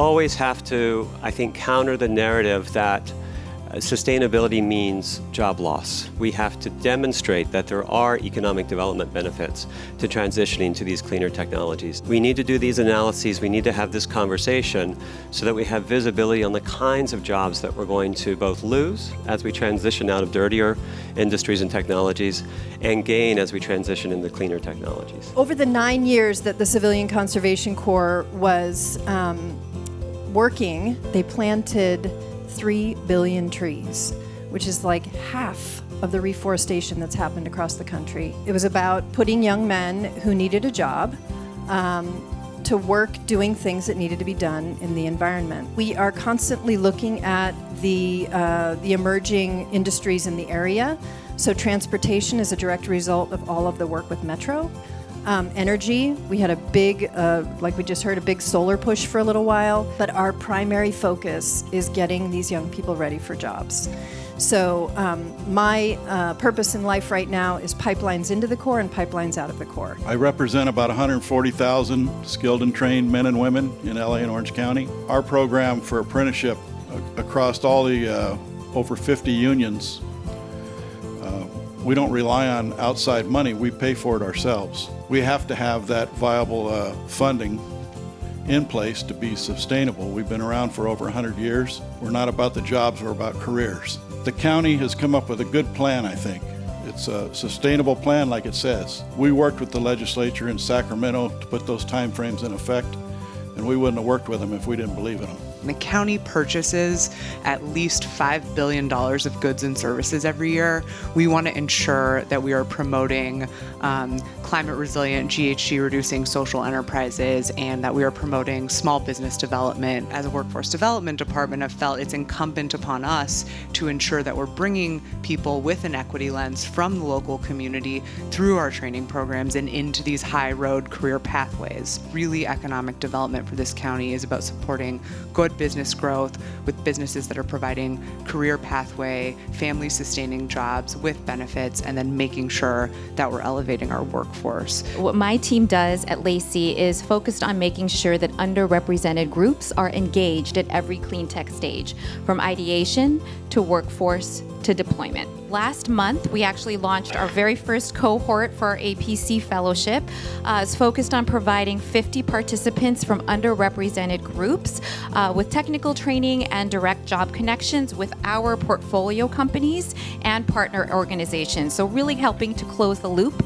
always have to, I think, counter the narrative that sustainability means job loss. We have to demonstrate that there are economic development benefits to transitioning to these cleaner technologies. We need to do these analyses, we need to have this conversation so that we have visibility on the kinds of jobs that we're going to both lose as we transition out of dirtier industries and technologies and gain as we transition into cleaner technologies. Over the 9 years that the Civilian Conservation Corps was working, they planted 3 billion trees, which is like half of the reforestation that's happened across the country. It was about putting young men who needed a job to work doing things that needed to be done in the environment. We are constantly looking at the emerging industries in the area. So transportation is a direct result of all of the work with Metro. Energy, we had a big, like we just heard, a big solar push for a little while, but our primary focus is getting these young people ready for jobs. So my purpose in life right now is pipelines into the Corps and pipelines out of the Corps. I represent about 140,000 skilled and trained men and women in LA and Orange County. Our program for apprenticeship across all the over 50 unions, we don't rely on outside money, we pay for it ourselves. We have to have that viable funding in place to be sustainable. We've been around for over 100 years. We're not about the jobs, we're about careers. The county has come up with a good plan, I think. It's a sustainable plan like it says. We worked with the legislature in Sacramento to put those time frames in effect, and we wouldn't have worked with them if we didn't believe in them. The county purchases at least $5 billion of goods and services every year. We want to ensure that we are promoting climate resilient, GHG reducing social enterprises, and that we are promoting small business development. As a workforce development department, I've felt it's incumbent upon us to ensure that we're bringing people with an equity lens from the local community through our training programs and into these high road career pathways. Really, economic development for this county is about supporting good business growth with businesses that are providing career pathway, family sustaining jobs with benefits, and then making sure that we're elevating our workforce. What my team does at Lacey is focused on making sure that underrepresented groups are engaged at every clean tech stage, from ideation to workforce to deployment. Last month, we actually launched our very first cohort for our APC Fellowship. It's focused on providing 50 participants from underrepresented groups with technical training and direct job connections with our portfolio companies and partner organizations. So really helping to close the loop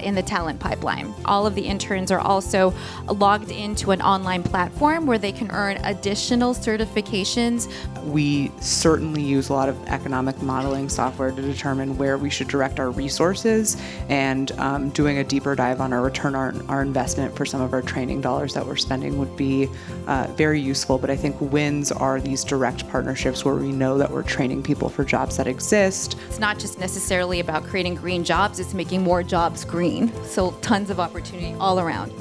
in the talent pipeline. All of the interns are also logged into an online platform where they can earn additional certifications. We certainly use a lot of economic modeling software to determine where we should direct our resources, and doing a deeper dive on our return on our investment for some of our training dollars that we're spending would be very useful. But I think wins are these direct partnerships where we know that we're training people for jobs that exist. It's not just necessarily about creating green jobs, it's making more jobs green. So tons of opportunity all around.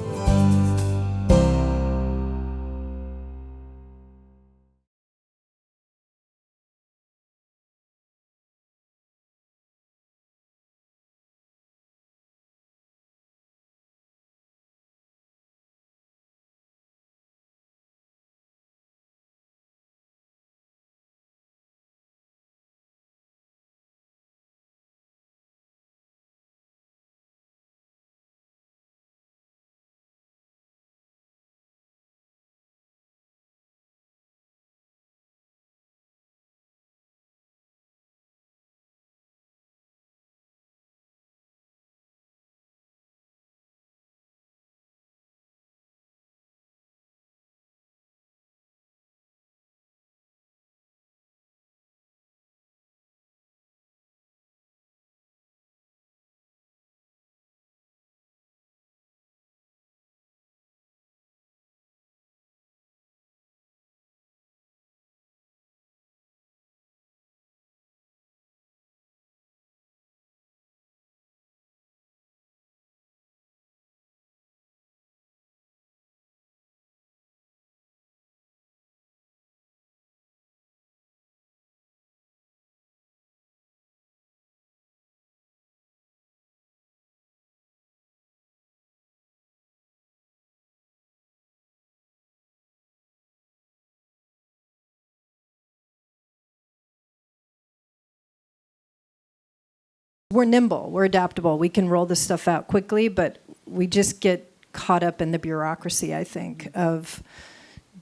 we're nimble, we're adaptable, we can roll this stuff out quickly, but we just get caught up in the bureaucracy, I think, of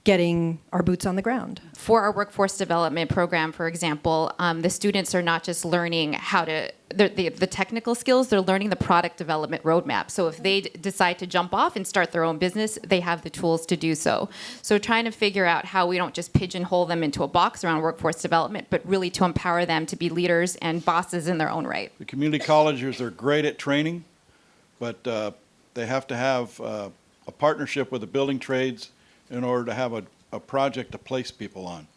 getting our boots on the ground. For our workforce development program, for example, the students are not just learning how to, the technical skills, they're learning the product development roadmap. So if they decide to jump off and start their own business, they have the tools to do so. So trying to figure out how we don't just pigeonhole them into a box around workforce development, but really to empower them to be leaders and bosses in their own right. The community colleges are great at training, but they have to have a partnership with the building trades in order to have a project to place people on.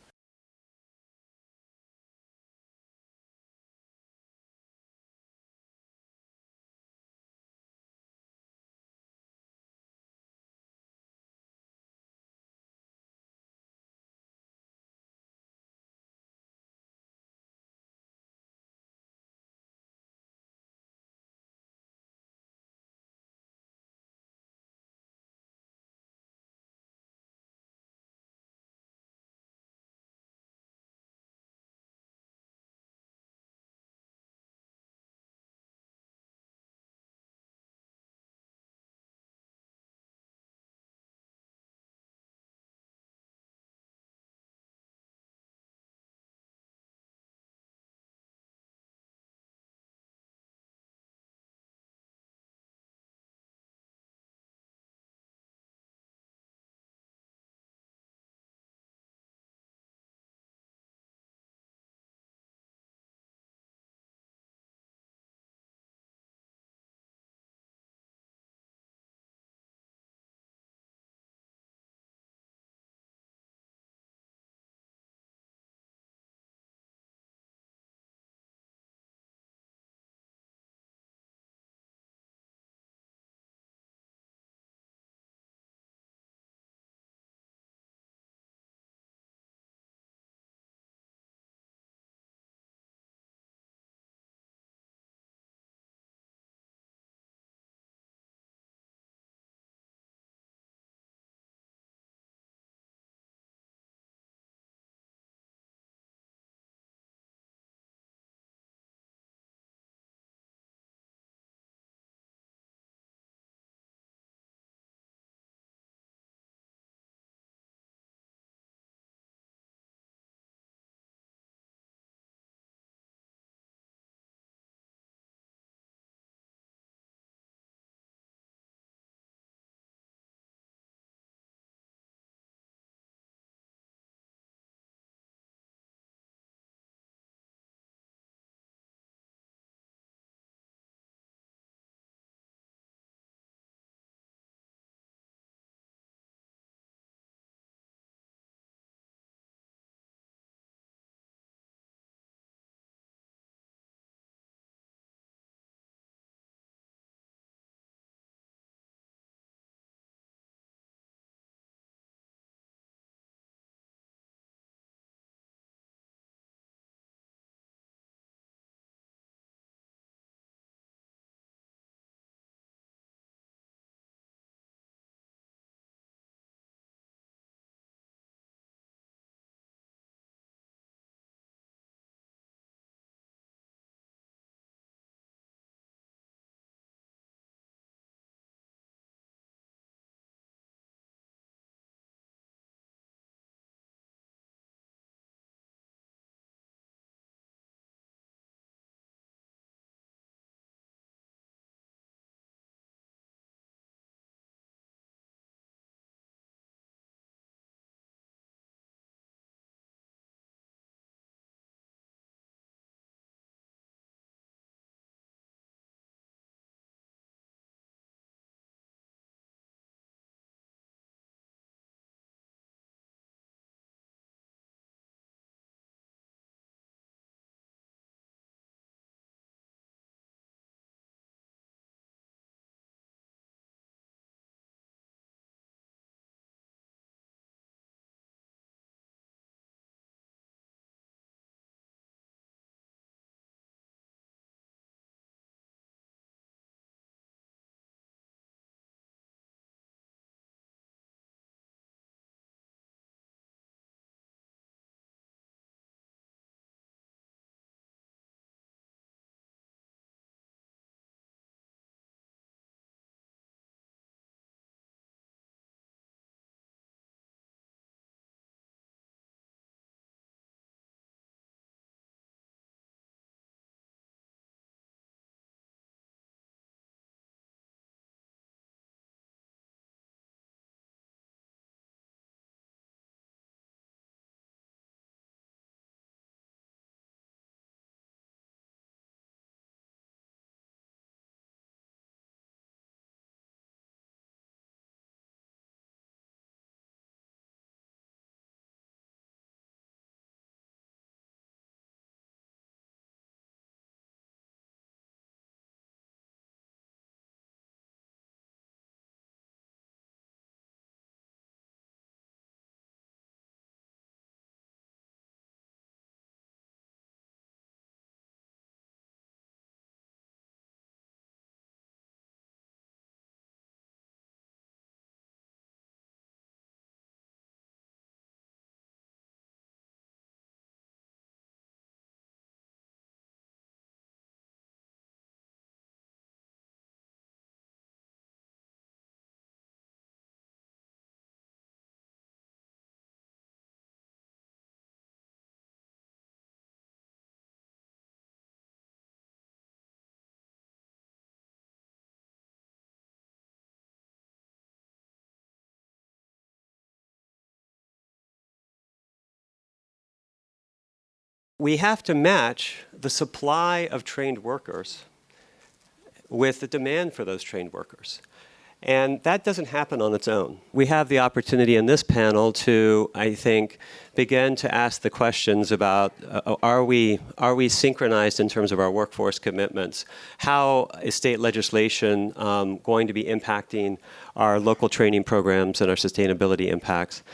We have to match the supply of trained workers with the demand for those trained workers. And that doesn't happen on its own. We have the opportunity in this panel to, I think, begin to ask the questions about are we synchronized in terms of our workforce commitments? How is state legislation going to be impacting our local training programs and our sustainability impacts?